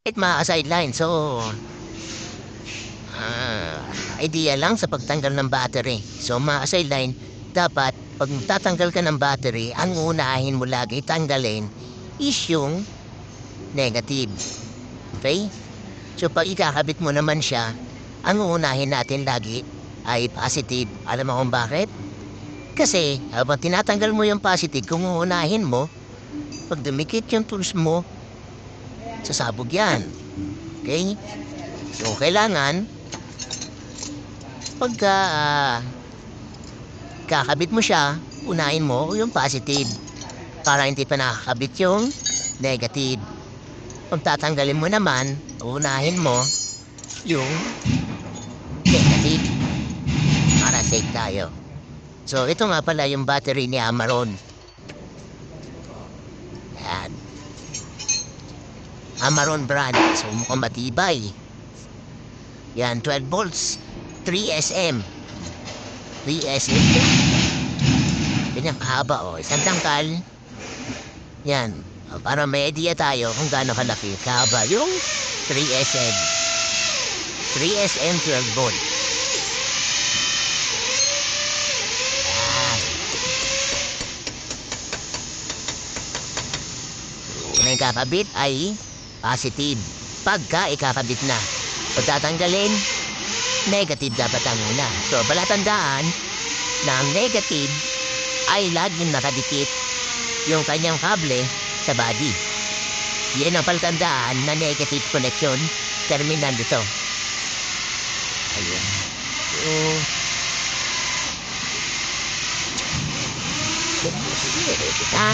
Kahit sideline. So, ah, idea lang sa pagtanggal ng battery. So, sideline, dapat pag tatanggal ka ng battery, ang unahin mo lagi tanggalin is yung negative. Okay? So, pag ikakabit mo naman siya, ang uunahin natin lagi ay positive. Alam mo kung bakit? Kasi habang tinatanggal mo yung positive, kung uunahin mo, pag dumikit yung tools mo, sasabog yan. Okay? So, kailangan, pagka kakabit mo siya, unahin mo yung positive para hindi pa nakakabit yung negative. Pag tatanggalin mo naman, unahin mo yung negative para safe tayo. So, ito nga pala yung battery ni Amaron. Yan. Amaron brand. So, mukhang matibay. Yan, 12 volts. 3SM. 3SM. Ganyan kahaba, oh. Isang tangkal. Yan. O, para may idea tayo kung gaano kalaki. Kahaba yung 3SM. 3SM 12 volt. Yan. Kung ikakabit ay positive. Pagka ikakabit na. Pag tatanggalin, negative dapat ang una. So, palatandaan na ang negative ay laging nakadikit yung kanyang kable sa body. Yan ang palatandaan na negative connection terminal dito. Ayan. So, ha?